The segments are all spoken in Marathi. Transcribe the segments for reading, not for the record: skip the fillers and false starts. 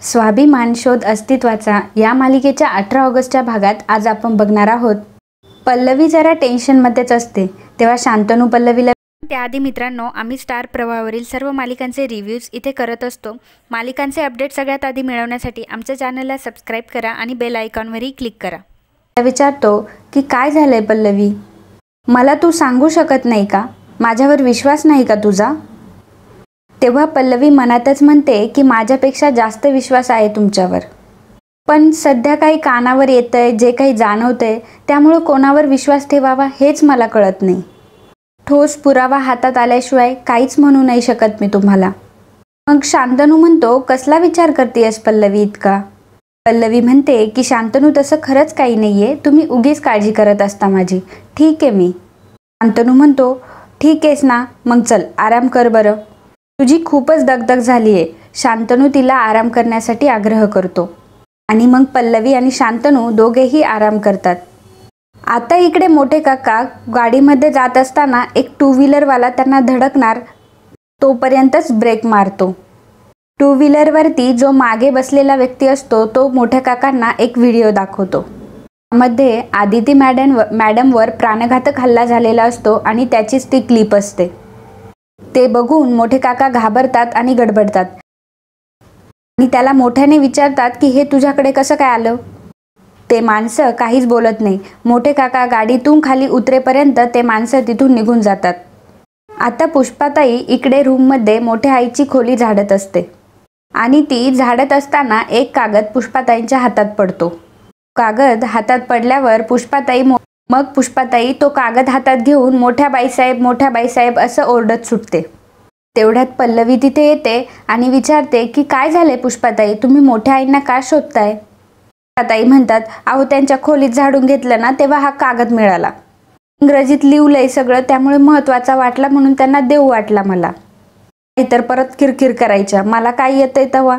स्वाभिमान शोध अस्तित्वाचा या मालिकेच्या 18 ऑगस्टच्या भागात आज आपण बघणार आहोत. पल्लवी जरा टेन्शनमध्येच असते तेव्हा शांतनू पल्लवीला त्याआधी मित्रांनो, आम्ही स्टार प्रवाहावरील सर्व मालिकांचे रिव्ह्यूज इथे करत असतो. मालिकांचे अपडेट सगळ्यात आधी मिळवण्यासाठी आमच्या चॅनलला सबस्क्राईब करा आणि बेल आयकॉनवरही क्लिक करा. विचारतो की काय झालंय पल्लवी, मला तू सांगू शकत नाही का? माझ्यावर विश्वास नाही का तुझा? तेव्हा पल्लवी मनातच म्हणते की माझ्यापेक्षा जास्त विश्वास आहे तुमच्यावर, पण सध्या काही कानावर येतंय, जे काही जाणवतंय त्यामुळे कोणावर विश्वास ठेवावा हेच मला कळत नाही. ठोस पुरावा हातात आल्याशिवाय काहीच म्हणू नाही शकत मी तुम्हाला. मग शांतनू म्हणतो, कसला विचार करतेयस पल्लवी इतका? पल्लवी म्हणते की शांतनू तसं खरंच काही नाहीये, तुम्ही उगीच काळजी करत असता माझी. ठीक आहे मी. शांतनू म्हणतो, ठीक आहेस ना, मग चल आराम कर बरं, तुझी खूपच दगदग झाली आहे. शांतनू तिला आराम करण्यासाठी आग्रह करतो आणि मग पल्लवी आणि शांतनू दोघेही आराम करतात. आता इकडे मोठे काका गाडीमध्ये जात असताना एक टू व्हीलरवाला त्यांना धडकणार तोपर्यंतच ब्रेक मारतो. टू व्हीलरवरती जो मागे बसलेला व्यक्ती असतो तो मोठ्या काकांना एक व्हिडिओ दाखवतो. त्यामध्ये आदिती मॅडमवर प्राणघातक हल्ला झालेला असतो आणि त्याचीच ती क्लिप असते. ते बघून मोठे काका घाबरतात आणि गडबडतात आणि त्याला मोठ्याने विचारतात की हे तुझ्याकडे कसं काय आलं? ते माणसं काहीच बोलत नाही. मोठे काका गाडीतून खाली उतरेपर्यंत ते माणसं तिथून निघून जातात. आता पुष्पाताई इकडे रूममध्ये मोठ्या आईची खोली झाडत असते आणि ती झाडत असताना एक कागद पुष्पाताईंच्या हातात पडतो. कागद हातात पडल्यावर पुष्पाताई तो कागद हातात घेऊन मोठ्या बाईसाहेब असं ओरडत सुटते. तेवढ्यात पल्लवी तिथे येते आणि विचारते की काय झाले पुष्पाताई, तुम्ही मोठ्या आईंना का शोधताय? पुष्पाताई म्हणतात, अहो त्यांच्या खोलीत झाडून घेतलं ना तेव्हा हा कागद मिळाला. इंग्रजीत लिवलंय सगळं, त्यामुळे महत्वाचा वाटला म्हणून त्यांना देऊ वाटला मला. नाहीतर परत किरकिर करायच्या, मला काय येतंय तेव्हा.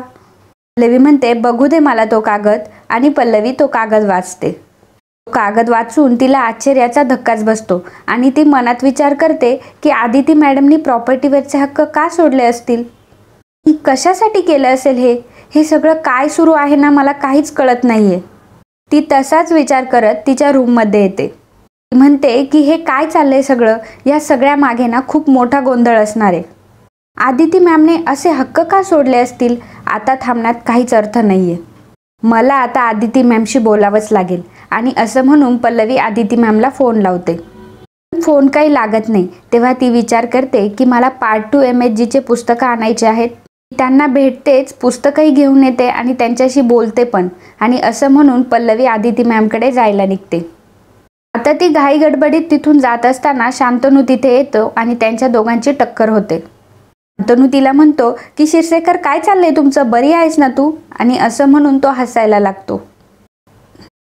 पल्लवी म्हणते, बघू दे मला तो कागद, आणि पल्लवी तो कागद वाचते. कागद वाचून तिला आश्चर्याचा धक्काच बसतो आणि ती मनात विचार करते की आदिती मॅडमनी प्रॉपर्टीवरचे हक्क का सोडले असतील? कशासाठी केलं असेल हे सगळं काय सुरू आहे ना, मला काहीच कळत नाहीये. ती तसाच विचार करत तिच्या रूममध्ये येते. ती म्हणते की हे काय चाललंय सगळं, या सगळ्या मागे ना खूप मोठा गोंधळ असणार आहे. आदिती मॅमने असे हक्क का सोडले असतील? आता थांबण्यात काहीच अर्थ नाहीये. मला आता आदिती मॅमशी बोलावंच लागेल. आणि असं म्हणून पल्लवी आदिती मॅमला फोन लावते. फोन काही लागत नाही. तेव्हा ती विचार करते की मला पार्ट 2 MHGचे पुस्तकं आणायचे आहेत. त्यांना भेटतेच, पुस्तकंही घेऊन येते आणि त्यांच्याशी बोलते पण. आणि असं म्हणून पल्लवी आदिती मॅमकडे जायला निघते. आता ती घाई गडबडीत तिथून जात असताना शांतनू तिथे येतो आणि त्यांच्या दोघांची टक्कर होते. शांतनू तिला म्हणतो की क्षीरशेखर, काय चाललंय तुमचं, बरी आहेस ना तू? आणि असं म्हणून तो हसायला लागतो.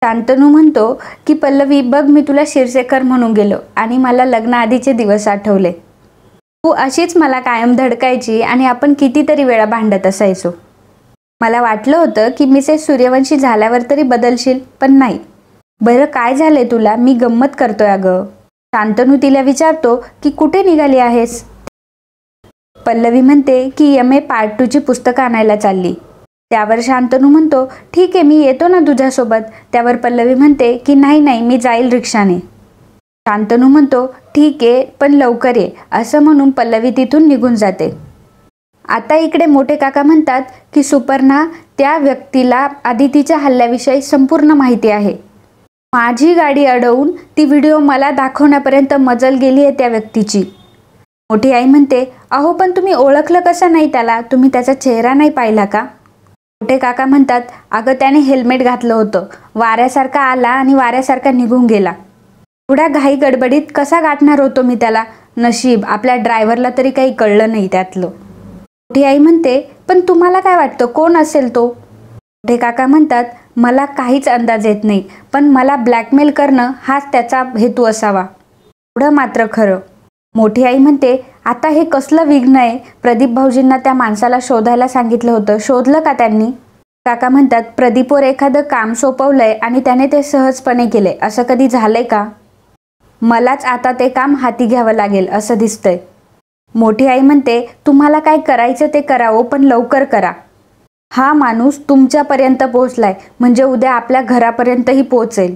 शांतनू म्हणतो की पल्लवी बघ, मी तुला क्षीरशेखर म्हणून गेलो आणि मला लग्नाआधीचे दिवस आठवले. तू अशीच मला कायम धडकायची आणि आपण कितीतरी वेळा भांडत असायचो. मला वाटलं होतं की मिसेस सूर्यवंशी झाल्यावर तरी बदलशील, पण नाही. बरं काय झालंय तुला? मी गंमत करतोय अगं. शांतनू तिला विचारतो की कुठे निघाली आहेस? पल्लवी म्हणते की MA पार्ट 2 ची पुस्तकं आणायला चालली. त्यावर शांतनू म्हणतो, ठीक आहे मी येतो ना तुझ्यासोबत. त्यावर पल्लवी म्हणते की नाही मी जाईल रिक्षाने. शांतनू म्हणतो, ठीक आहे पण लवकर ये. असं म्हणून पल्लवी तिथून निघून जाते. आता इकडे मोठे काका म्हणतात की सुपर्णा, त्या व्यक्तीला आदितीच्या हल्ल्याविषयी संपूर्ण माहिती आहे. माझी गाडी अडवून ती व्हिडिओ मला दाखवण्यापर्यंत मजल गेली आहे त्या व्यक्तीची. मोठी आई म्हणते, अहो पण तुम्ही ओळखलं कसं नाही त्याला? तुम्ही त्याचा चेहरा नाही पाहिला का? मोठे काका म्हणतात, अगं त्याने हेल्मेट घातलं होतं, वाऱ्यासारखा आला आणि वाऱ्यासारखा निघून गेला. एवढ्या घाई गडबडीत कसा गाठणार होतो मी त्याला? नशीब आपल्या ड्रायव्हरला तरी काही कळलं नाही त्यातलं. मोठी आई म्हणते, पण तुम्हाला काय वाटतं कोण असेल तो? मोठे काका म्हणतात, मला काहीच अंदाज येत नाही, पण मला ब्लॅकमेल करणं हाच त्याचा हेतू असावा, एवढं मात्र खरं. मोठी आई म्हणते, आता हे कसलं विघ्न आहे? प्रदीप भाऊजींना त्या माणसाला शोधायला सांगितलं होतं, शोधलं का त्यांनी? काका म्हणतात, प्रदीपवर एखादं काम सोपवलंय आणि त्याने ते सहजपणे केले, असं कधी झालंय का? मलाच आता ते काम हाती घ्यावं लागेल असं दिसतंय. मोठी आई म्हणते, तुम्हाला काय करायचं ते करा, पण लवकर करा. हा माणूस तुमच्यापर्यंत पोहोचलाय म्हणजे उद्या आपल्या घरापर्यंतही पोहोचेल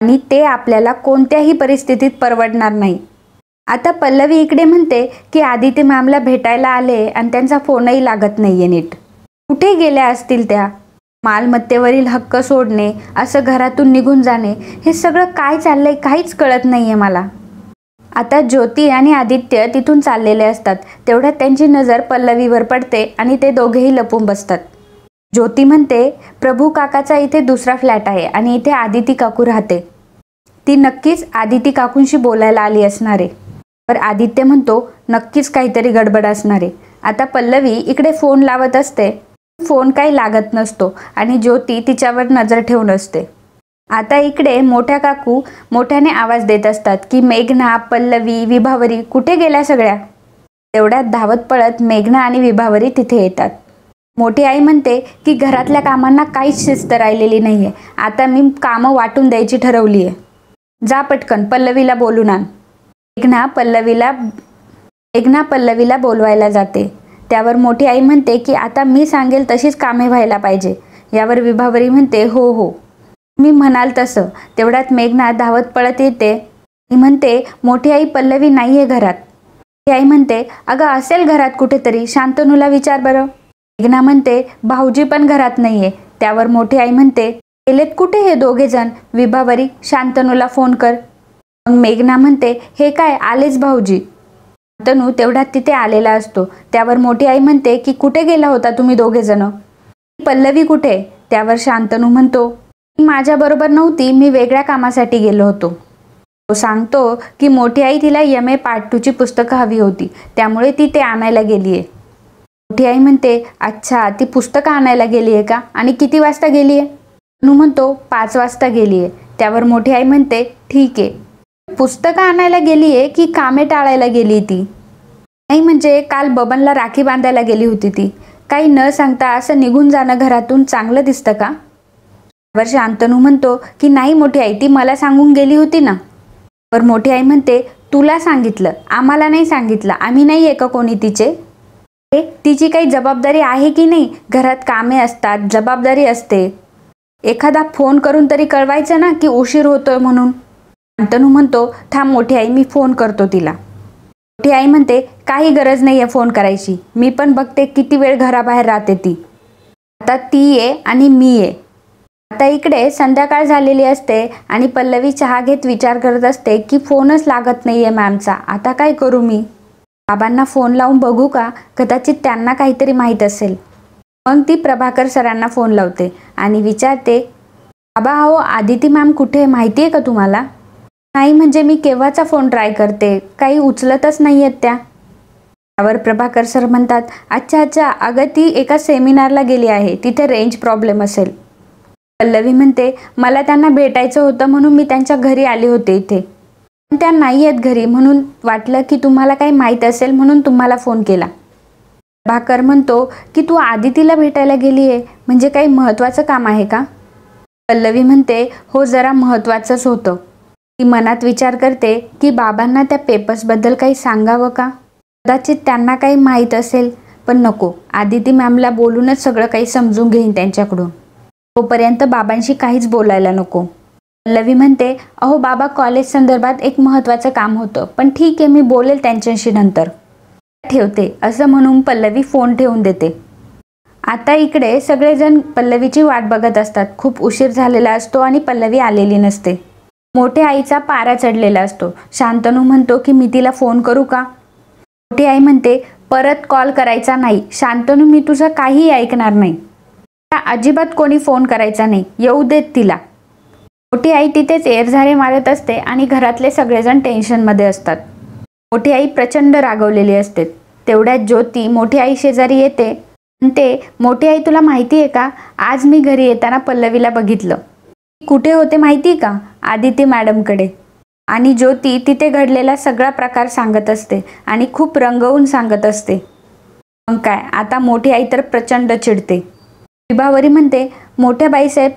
आणि ते आपल्याला कोणत्याही परिस्थितीत परवडणार नाही. आता पल्लवी इकडे म्हणते की आदिती मॅमला भेटायला आले आणि त्यांचा फोनही लागत नाहीये नीट. कुठे गेल्या असतील त्या? मालमत्तेवरील हक्क सोडणे, असं घरातून निघून जाणे, हे सगळं काय चाललंय काहीच कळत नाहीये मला. आता ज्योती आणि आदित्य तिथून चाललेले असतात. तेवढ्यात त्यांची नजर पल्लवीवर पडते आणि ते दोघेही लपून बसतात. ज्योती म्हणते, प्रभू काकाचा इथे दुसरा फ्लॅट आहे आणि इथे आदिती काकू राहते. ती नक्कीच आदिती काकूंशी बोलायला आली असणार आहे. तर आदित्य म्हणतो, नक्कीच काहीतरी गडबड असणार आहे. आता पल्लवी इकडे फोन लावत असते. फोन काही लागत नसतो आणि ज्योती तिच्यावर नजर ठेवून असते. आता इकडे मोठ्या काकू मोठ्याने आवाज देत असतात की मेघना, पल्लवी, विभावरी कुठे गेल्या सगळ्या? तेवढ्यात धावत पळत मेघना आणि विभावरी तिथे येतात. मोठी आई म्हणते की घरातल्या कामांना काहीच शिस्त राहिलेली नाहीये. आता मी कामं वाटून द्यायची ठरवली आहे. जा पटकन पल्लवीला बोलून आण. मेघना पल्लवीला बोलवायला जाते. त्यावर मोठी आई म्हणते की आता मी सांगेल तशीच कामे व्हायला पाहिजे. यावर विभावरी म्हणते, हो हो मी म्हणाल तसं. तेवढ्यात मेघना धावत पळत येते. ती म्हणते, मोठी आई पल्लवी नाहीये घरात. मोठी आई म्हणते, अगं असेल घरात कुठेतरी, शांतनूला विचार बरं. मेघना म्हणते, भाऊजी पण घरात नाहीये. त्यावर मोठी आई म्हणते, गेलेत कुठे हे दोघे जण? विभावरी, शांतनूला फोन कर. मग मेघना म्हणते, हे काय आलेच भाऊजी. शांतनू तेवढ्यात तिथे आलेला असतो. त्यावर मोठी आई म्हणते की कुठे गेला होता तुम्ही दोघे जण? पल्लवी कुठे? त्यावर शांतनू म्हणतो, माझ्याबरोबर नव्हती, मी वेगळ्या कामासाठी गेलो होतो. तो सांगतो की मोठी आई तिला MA पार्ट 2 ची पुस्तकं हवी होती, त्यामुळे ती ते आणायला गेलीये. मोठी आई म्हणते, अच्छा ती पुस्तकं आणायला गेलीये का? आणि किती वाजता गेलीये? शांतनू म्हणतो, 5 वाजता गेलीये. त्यावर मोठी आई म्हणते, ठीक आहे. पुस्तकं आणायला गेलीये की कामे टाळायला गेली ती? नाही म्हणजे काल बबनला राखी बांधायला गेली होती ती. काही न सांगता असं निघून जाणं घरातून चांगलं दिसतं का? त्यावर शांतनू म्हणतो की नाही मोठी आई, ती मला सांगून गेली होती ना. तर मोठी आई म्हणते, तुला सांगितलं, आम्हाला नाही सांगितलं. आम्ही नाही आहे का कोणी तिचे? तिची काही जबाबदारी आहे की नाही? घरात कामे असतात, जबाबदारी असते. एखादा फोन करून तरी कळवायचं ना की उशीर होतोय म्हणून. शांतनू म्हणतो, थांब मोठी आई, मी फोन करतो तिला. मोठी आई म्हणते, काही गरज नाही आहे फोन करायची. मी पण बघते किती वेळ घराबाहेर राहते ती. आता ती आहे आणि मी आहे. आता इकडे संध्याकाळ झालेली असते आणि पल्लवी चहा घेत विचार करत असते की फोनच लागत नाहीये मॅमचा. आता काय करू मी? बाबांना फोन लावून बघू का? कदाचित त्यांना काहीतरी माहीत असेल. मग ती प्रभाकर सरांना फोन लावते आणि विचारते, बाबा हो आदिती मॅम कुठे, माहिती आहे का तुम्हाला? नाही म्हणजे मी केव्हाचा फोन ट्राय करते, काही उचलतच नाही आहेत त्या. त्यावर प्रभाकर सर म्हणतात, अच्छा अगं ती एका सेमिनारला गेली आहे, तिथे रेंज प्रॉब्लेम असेल. पल्लवी म्हणते, मला त्यांना भेटायचं होतं म्हणून मी त्यांच्या घरी आले होते इथे. पण त्या नाही आहेत घरी, म्हणून वाटलं की तुम्हाला काही माहीत असेल म्हणून तुम्हाला फोन केला. प्रभाकर म्हणतो की तू आदितीला भेटायला गेली आहे म्हणजे काही महत्त्वाचं काम आहे का? पल्लवी म्हणते, हो जरा महत्त्वाचंच होतं. ती मनात विचार करते की बाबांना त्या पेपर्सबद्दल काही सांगावं का? कदाचित त्यांना काही माहीत असेल, पण नको, आदिती मॅमला बोलूनच सगळं काही समजून घेईन त्यांच्याकडून. तोपर्यंत बाबांशी काहीच बोलायला नको. पल्लवी म्हणते, अहो बाबा कॉलेज संदर्भात एक महत्त्वाचं काम होतं, पण ठीक आहे मी बोलेल त्यांच्याशी नंतर. ठेवते असं म्हणून पल्लवी फोन ठेवून देते. आता इकडे सगळेजण पल्लवीची वाट बघत असतात. खूप उशीर झालेला असतो आणि पल्लवी आलेली नसते. मोठ्या आईचा पारा चढलेला असतो. शांतनू म्हणतो की मी तिला फोन करू का? मोठी आई म्हणते, परत कॉल करायचा नाही शांतनू, मी तुझं काहीही ऐकणार नाही. अजिबात कोणी फोन करायचा नाही, येऊ देत तिला. मोठी आई तिथेच एरझारे मारत असते आणि घरातले सगळेजण टेन्शनमध्ये असतात. मोठी आई प्रचंड रागवलेली असते. तेवढ्यात ज्योती मोठी आई शेजारी येते. म्हणते, मोठी आई तुला माहिती आहे का, आज मी घरी येताना पल्लवीला बघितलं. कुठे होते माहिती का? आदिती मॅडमकडे. आणि ज्योती तिथे घडलेला सगळा प्रकार सांगत असते आणि खूप रंगवून सांगत असते. मग काय, आता मोठी आई तर प्रचंड चिडते. विभावरी म्हणते, मोठ्या बाईसाहेब,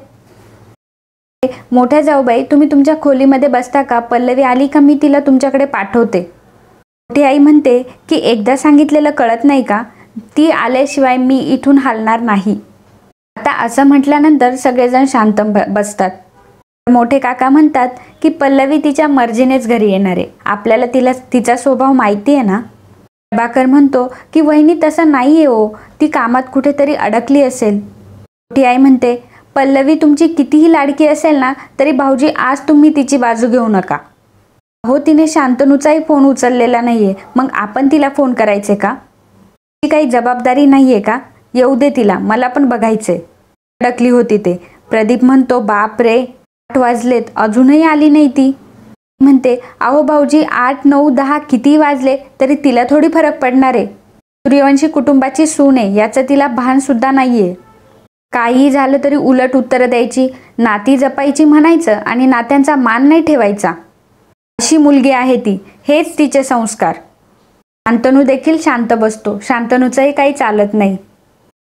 मोठ्या जाऊबाई तुम्ही तुमच्या खोलीमध्ये बसता का? पल्लवी आली का मी तिला तुमच्याकडे पाठवते. मोठी आई म्हणते की एकदा सांगितलेलं कळत नाही का? ती आल्याशिवाय मी इथून हलणार नाही. आता असं म्हटल्यानंतर सगळेजण शांत बसतात. मोठे काका म्हणतात की पल्लवी तिच्या मर्जीनेच घरी येणार आहे, आपल्याला तिचा स्वभाव माहिती आहे ना. प्रभाकर म्हणतो की वहिनी तसं नाही आहे हो, ती कामात कुठेतरी अडकली असेल. मोठी आई म्हणते पल्लवी तुमची कितीही लाडकी असेल ना तरी भाऊजी आज तुम्ही तिची बाजू घेऊ नका. हो तिने शांतनूचाही फोन उचललेला नाहीये, मग आपण तिला फोन करायचे का? ती काही जबाबदारी नाहीये का? येऊ दे तिला, मला पण बघायचे. अडकली होती ते. प्रदीप म्हणतो बाप रे 8 वाजलेत अजूनही आली नाही ती. म्हणते अहो भाऊजी 8, 9, 10 किती वाजले तरी तिला थोडी फरक पडणार आहे. सूर्यवंशी कुटुंबाची सून आहे याचं तिला भान सुद्धा नाहीये. काहीही झालं तरी उलट उत्तरं द्यायची, नाती जपायची म्हणायचं आणि नात्यांचा मान नाही ठेवायचा. अशी मुलगी आहे ती, हेच तिचे संस्कार. शांतनू देखील शांत बसतो. शांतनूचंही काही चालत नाही.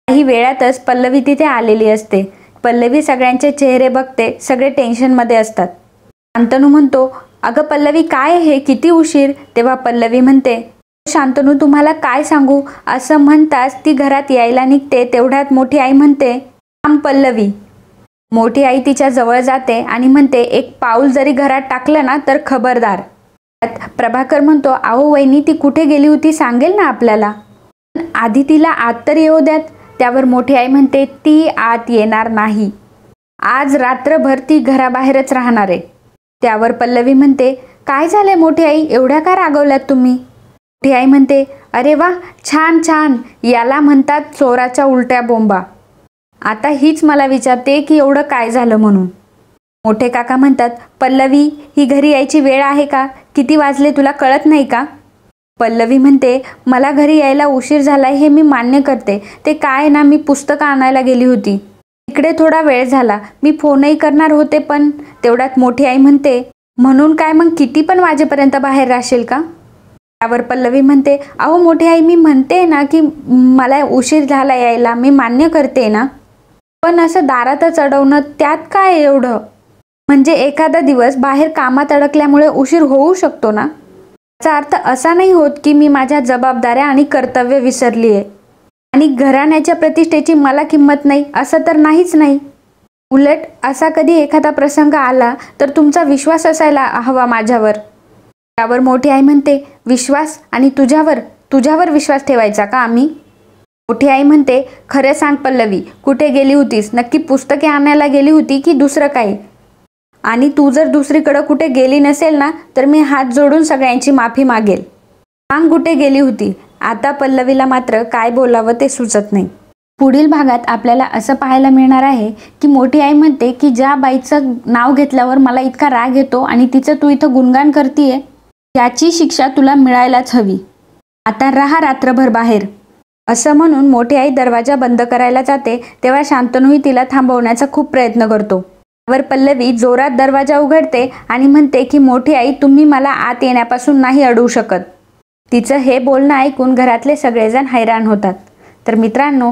काही वेळातच पल्लवी तिथे आलेली असते. पल्लवी सगळ्यांचे चेहरे बघते, सगळे टेन्शनमध्ये असतात. शांतनू म्हणतो अगं पल्लवी काय हे किती उशीर. तेव्हा पल्लवी म्हणते शांतनू तुम्हाला काय सांगू. असं म्हणताच ती घरात यायला निघते. तेवढ्यात मोठी आई म्हणते थांब पल्लवी. मोठी आई तिच्या जवळ जाते आणि म्हणते एक पाऊल जरी घरात टाकलं ना तर खबरदार. प्रभाकर म्हणतो अहो वहिनी ती कुठे गेली होती सांगेल ना आपल्याला, आधी तिला आत तर येऊ द्यात. त्यावर मोठी आई म्हणते ती आत येणार नाही, आज रात्रभर ती घराबाहेरच राहणार आहे. त्यावर पल्लवी म्हणते काय झालंय मोठी आई, एवढ्या का रागवल्यात तुम्ही. मोठी आई म्हणते अरे वा छान छान, याला म्हणतात चोराच्या उलट्या बोंबा. आता हीच मला विचारते की एवढं काय झालं म्हणून. मोठे काका म्हणतात पल्लवी ही घरी यायची वेळ आहे का, किती वाजले तुला कळत नाही का. पल्लवी म्हणते मला घरी यायला उशीर झालाय हे मी मान्य करते, ते काय ना मी पुस्तकं आणायला गेली होती, इकडे थोडा वेळ झाला, मी फोनही करणार होते पण. तेवढ्यात मोठी आई म्हणते म्हणून काय मग किती पण वाजेपर्यंत बाहेर राहशील का. त्यावर पल्लवी म्हणते अहो मोठी आई मी म्हणते ना की मला उशीर झाला यायला, मी मान्य करते ना, पण असं दारातच अडवणं त्यात काय एवढं. म्हणजे एखादा दिवस बाहेर कामात अडकल्यामुळे उशीर होऊ शकतो ना. याचा अर्थ असा नाही होत की मी माझ्या जबाबदाऱ्या आणि कर्तव्य विसरली आहे आणि घराण्याच्या प्रतिष्ठेची मला किंमत नाही असं तर नाहीच नाही. उलट असा कधी एखादा प्रसंग आला तर तुमचा विश्वास असायला हवा माझ्यावर. त्यावर मोठी आई म्हणते विश्वास आणि तुझ्यावर विश्वास ठेवायचा का आम्ही. मोठी आई म्हणते खरं सांग पल्लवी कुठे गेली होतीस, नक्की पुस्तके आणायला गेली होती की दुसरं काही. आणि तू जर दुसरीकडे कुठे गेली नसेल ना तर मी हात जोडून सगळ्यांची माफी मागेल. सांग कुठे गेली होती. आता पल्लवीला मात्र काय बोलावं ते सुचत नाही. पुढील भागात आपल्याला असं पाहायला मिळणार आहे की मोठी आई म्हणते की ज्या बाईचं नाव घेतल्यावर मला इतका राग येतो आणि तिचं तू इथं गुणगान करतीये, याची शिक्षा तुला मिळायलाच हवी. आता राहा रात्रभर बाहेर. असं म्हणून मोठी आई दरवाजा बंद करायला जाते तेव्हा शांतनूही तिला थांबवण्याचा खूप प्रयत्न करतो. त्यावर पल्लवी जोरात दरवाजा उघडते आणि म्हणते की मोठी आई तुम्ही मला आत येण्यापासून नाही अडवू शकत. तिचं हे बोलणं ऐकून घरातले सगळेजण हैराण होतात. तर मित्रांनो